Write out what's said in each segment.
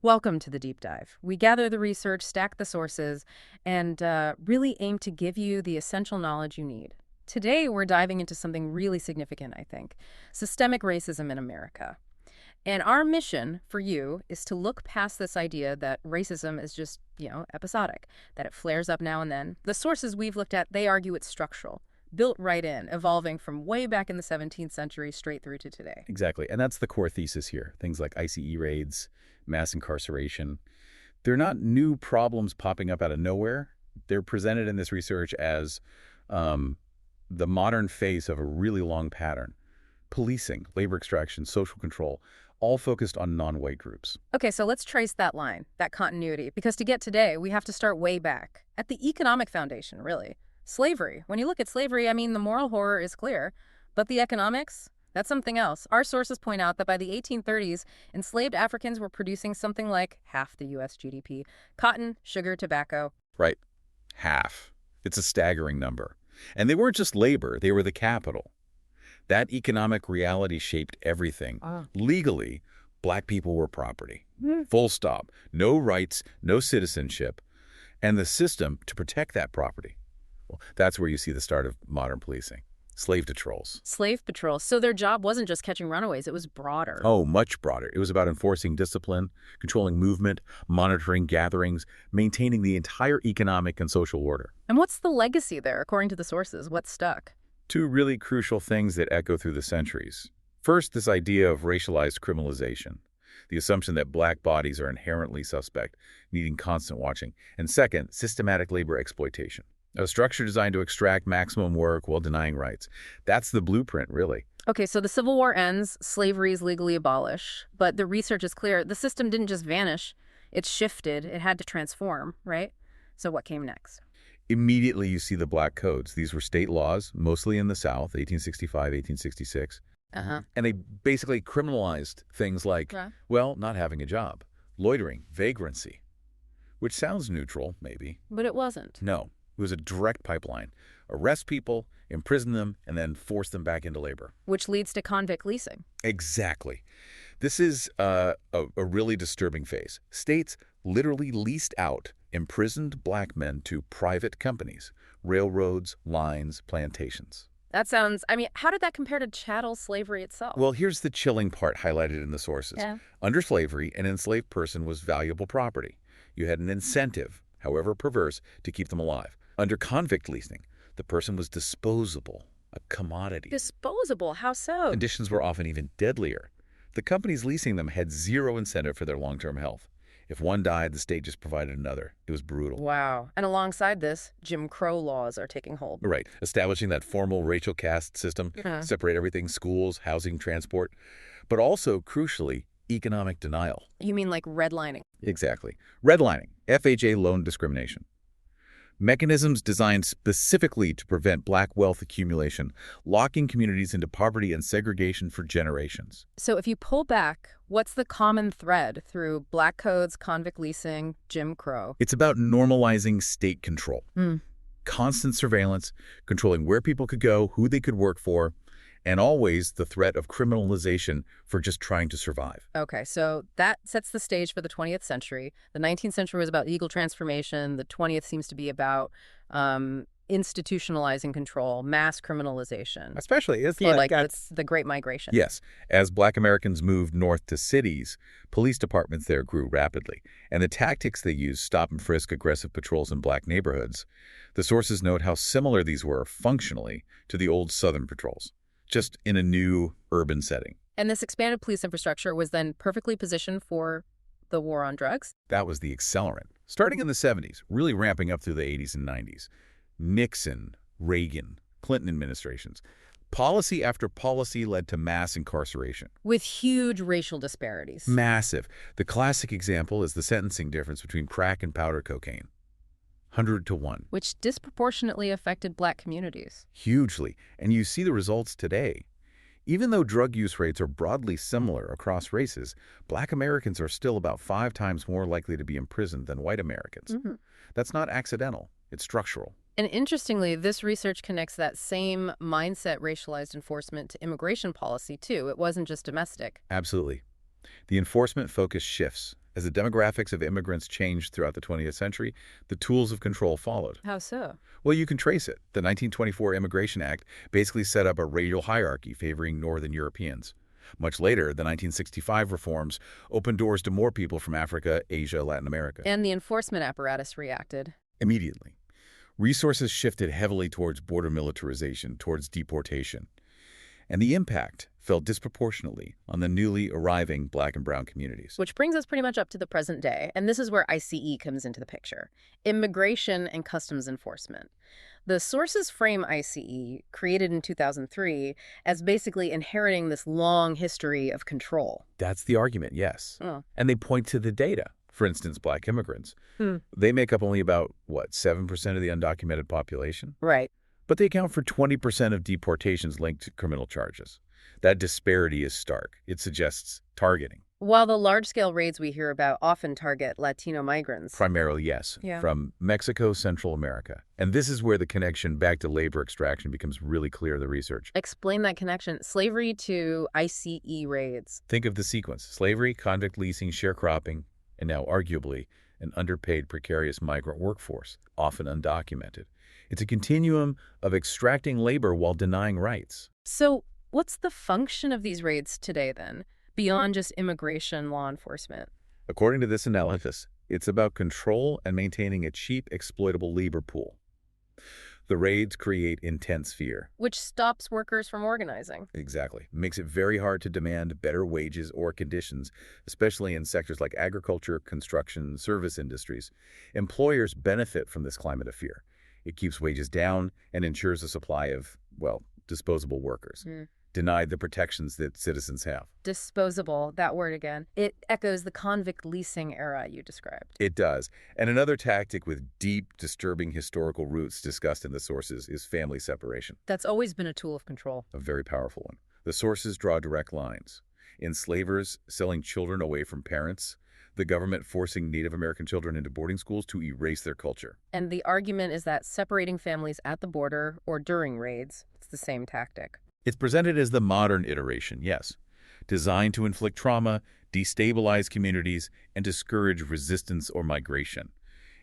Welcome to the deep dive. We gather the research, stack the sources, and really aim to give you the essential knowledge you need. Today, we're diving into something really significant, I think, systemic racism in America. And our mission for you is to look past this idea that racism is just, episodic, that it flares up now and then. The sources we've looked at, they argue it's structural, built right in, evolving from way back in the 17th century straight through to today. Exactly. And that's the core thesis here. Things like ICE raids, mass incarceration. They're not new problems popping up out of nowhere. They're presented in this research as the modern face of a really long pattern. Policing, labor extraction, social control, all focused on non-white groups. Okay, so let's trace that line, that continuity, because to get today, we have to start way back, at the economic foundation, really. Slavery. When you look at slavery, I mean, the moral horror is clear, but the economics, that's something else. Our sources point out that by the 1830s, enslaved Africans were producing something like half the U.S. GDP. Cotton, sugar, tobacco. Right. Half. It's a staggering number. And they weren't just labor, they were the capital. That economic reality shaped everything. Legally, black people were property. Full stop. No rights, no citizenship. And the system to protect that property. Well, that's where you see the start of modern policing. Slave patrols. Slave patrols. So their job wasn't just catching runaways, it was broader. Oh, much broader. It was about enforcing discipline, controlling movement, monitoring gatherings, maintaining the entire economic and social order. And what's the legacy there, according to the sources? What's stuck? Two really crucial things that echo through the centuries. First, this idea of racialized criminalization, the assumption that black bodies are inherently suspect, needing constant watching. And second, systematic labor exploitation, a structure designed to extract maximum work while denying rights. That's the blueprint, really. Okay, so the Civil War ends, slavery is legally abolished, but the research is clear. The system didn't just vanish, it shifted, it had to transform, right? So what came next? Immediately you see the black codes. These were state laws, mostly in the South, 1865, 1866. And they basically criminalized things like, not having a job, loitering, vagrancy, which sounds neutral, maybe. But it wasn't. No, it was a direct pipeline. Arrest people, imprison them, and then force them back into labor. Which leads to convict leasing. Exactly. This is a really disturbing phase. States literally leased out imprisoned black men to private companies, railroads, lines, plantations. That sounds, how did that compare to chattel slavery itself? Well, here's the chilling part highlighted in the sources. Under slavery, an enslaved person was valuable property. You had an incentive, however perverse, to keep them alive. Under convict leasing, the person was disposable, a commodity. Disposable? How so? Conditions were often even deadlier. The companies leasing them had zero incentive for their long-term health. If one died, the state just provided another. It was brutal. Wow. And alongside this, Jim Crow laws are taking hold. Right. Establishing that formal racial caste system, separate everything, schools, housing, transport, but also, crucially, economic denial. You mean like redlining? Exactly. Redlining, FHA loan discrimination. Mechanisms designed specifically to prevent black wealth accumulation, locking communities into poverty and segregation for generations. So if you pull back, what's the common thread through black codes, convict leasing, Jim Crow? It's about normalizing state control. Constant surveillance, controlling where people could go, who they could work for, and always the threat of criminalization for just trying to survive. Okay, so that sets the stage for the 20th century. The 19th century was about legal transformation. The 20th seems to be about institutionalizing control, mass criminalization. Especially, it's it's the Great Migration. Yes. As black Americans moved north to cities, police departments there grew rapidly. And the tactics they used, stop and frisk, aggressive patrols in black neighborhoods, the sources note how similar these were functionally to the old Southern patrols, just in a new urban setting. And this expanded police infrastructure was then perfectly positioned for the war on drugs? That was the accelerant. Starting in the 70s, really ramping up through the 80s and 90s. Nixon, Reagan, Clinton administrations. Policy after policy led to mass incarceration. With huge racial disparities. Massive. The classic example is the sentencing difference between crack and powder cocaine. 100 to 1. Which disproportionately affected black communities. Hugely. And you see the results today. Even though drug use rates are broadly similar across races, black Americans are still about 5 times more likely to be imprisoned than white Americans. That's not accidental. It's structural. And interestingly, this research connects that same mindset racialized enforcement to immigration policy, too. It wasn't just domestic. Absolutely. The enforcement focus shifts. As the demographics of immigrants changed throughout the 20th century, the tools of control followed. How so? Well, you can trace it. The 1924 Immigration Act basically set up a racial hierarchy favoring Northern Europeans. Much later, the 1965 reforms opened doors to more people from Africa, Asia, Latin America. And the enforcement apparatus reacted. Immediately, resources shifted heavily towards border militarization, towards deportation. And the impact fell disproportionately on the newly arriving Black and brown communities. Which brings us pretty much up to the present day, and this is where ICE comes into the picture. Immigration and Customs Enforcement. The sources frame ICE, created in 2003, as basically inheriting this long history of control. That's the argument, yes. Oh. And they point to the data. For instance, Black immigrants. Hmm. They make up only about, 7% of the undocumented population? Right. But they account for 20% of deportations linked to criminal charges. That disparity is stark. It suggests targeting. While the large-scale raids we hear about often target Latino migrants. Primarily, yes, from Mexico, Central America. And this is where the connection back to labor extraction becomes really clear in the research. Explain that connection. Slavery to ICE raids. Think of the sequence. Slavery, convict leasing, sharecropping, and now arguably an underpaid, precarious migrant workforce, often undocumented. It's a continuum of extracting labor while denying rights. So what's the function of these raids today, then, beyond just immigration law enforcement? According to this analysis, it's about control and maintaining a cheap, exploitable labor pool. The raids create intense fear. Which stops workers from organizing. Exactly. Makes it very hard to demand better wages or conditions, especially in sectors like agriculture, construction, service industries. Employers benefit from this climate of fear. It keeps wages down and ensures a supply of, disposable workers, denied the protections that citizens have. Disposable, that word again. It echoes the convict leasing era you described. It does. And another tactic with deep, disturbing historical roots discussed in the sources is family separation. That's always been a tool of control. A very powerful one. The sources draw direct lines. Enslavers selling children away from parents, the government forcing Native American children into boarding schools to erase their culture. And the argument is that separating families at the border or during raids, it's the same tactic. It's presented as the modern iteration, yes, designed to inflict trauma, destabilize communities, and discourage resistance or migration.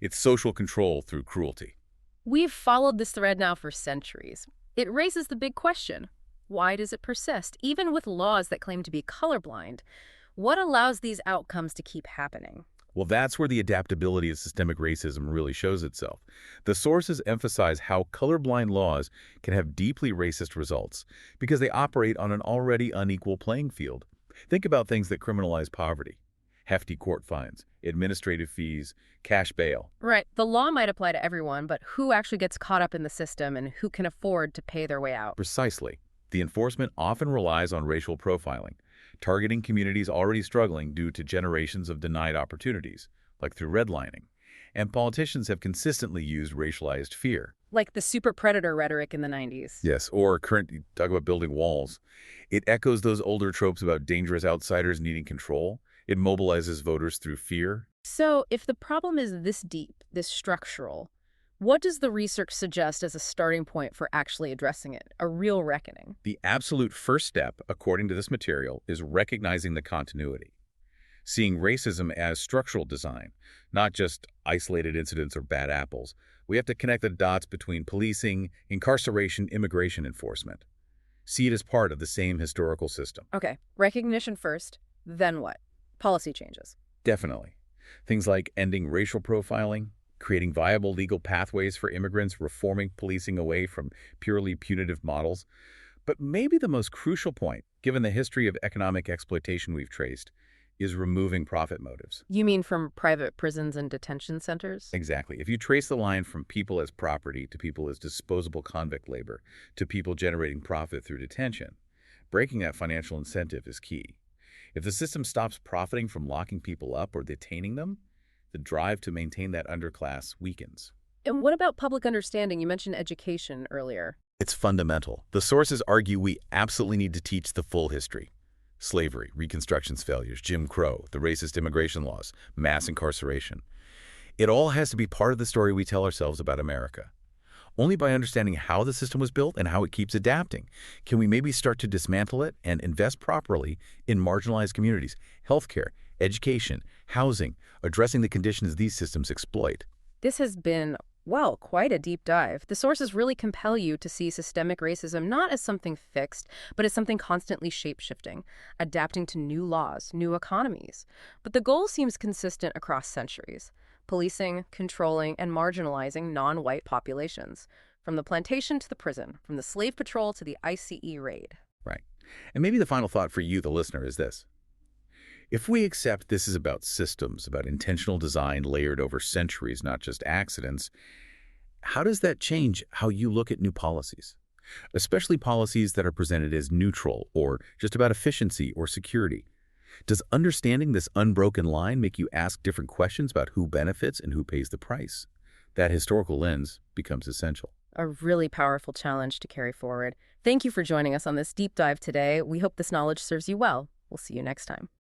It's social control through cruelty. We've followed this thread now for centuries. It raises the big question. Why does it persist, even with laws that claim to be colorblind? What allows these outcomes to keep happening? Well, that's where the adaptability of systemic racism really shows itself. The sources emphasize how colorblind laws can have deeply racist results because they operate on an already unequal playing field. Think about things that criminalize poverty: hefty court fines, administrative fees, cash bail. Right. The law might apply to everyone, but who actually gets caught up in the system and who can afford to pay their way out? Precisely. The enforcement often relies on racial profiling, targeting communities already struggling due to generations of denied opportunities, like through redlining. And politicians have consistently used racialized fear. Like the super predator rhetoric in the 90s. Yes, or talk about building walls. It echoes those older tropes about dangerous outsiders needing control. It mobilizes voters through fear. So if the problem is this deep, this structural, what does the research suggest as a starting point for actually addressing it, a real reckoning? The absolute first step, according to this material, is recognizing the continuity. Seeing racism as structural design, not just isolated incidents or bad apples. We have to connect the dots between policing, incarceration, immigration enforcement. See it as part of the same historical system. Okay, recognition first, then what? Policy changes. Definitely. Things like ending racial profiling, creating viable legal pathways for immigrants, reforming policing away from purely punitive models. But maybe the most crucial point, given the history of economic exploitation we've traced, is removing profit motives. You mean from private prisons and detention centers? Exactly. If you trace the line from people as property to people as disposable convict labor to people generating profit through detention, breaking that financial incentive is key. If the system stops profiting from locking people up or detaining them, the drive to maintain that underclass weakens. And what about public understanding? You mentioned education earlier. It's fundamental. The sources argue we absolutely need to teach the full history. Slavery, Reconstruction's failures, Jim Crow, the racist immigration laws, mass incarceration. It all has to be part of the story we tell ourselves about America. Only by understanding how the system was built and how it keeps adapting can we maybe start to dismantle it and invest properly in marginalized communities, healthcare, education, housing, addressing the conditions these systems exploit. This has been, well, quite a deep dive. The sources really compel you to see systemic racism not as something fixed, but as something constantly shape-shifting, adapting to new laws, new economies. But the goal seems consistent across centuries: policing, controlling, and marginalizing non-white populations, from the plantation to the prison, from the slave patrol to the ICE raid. Right. And maybe the final thought for you, the listener, is this. If we accept this is about systems, about intentional design layered over centuries, not just accidents, how does that change how you look at new policies? Especially policies that are presented as neutral or just about efficiency or security. Does understanding this unbroken line make you ask different questions about who benefits and who pays the price? That historical lens becomes essential. A really powerful challenge to carry forward. Thank you for joining us on this deep dive today. We hope this knowledge serves you well. We'll see you next time.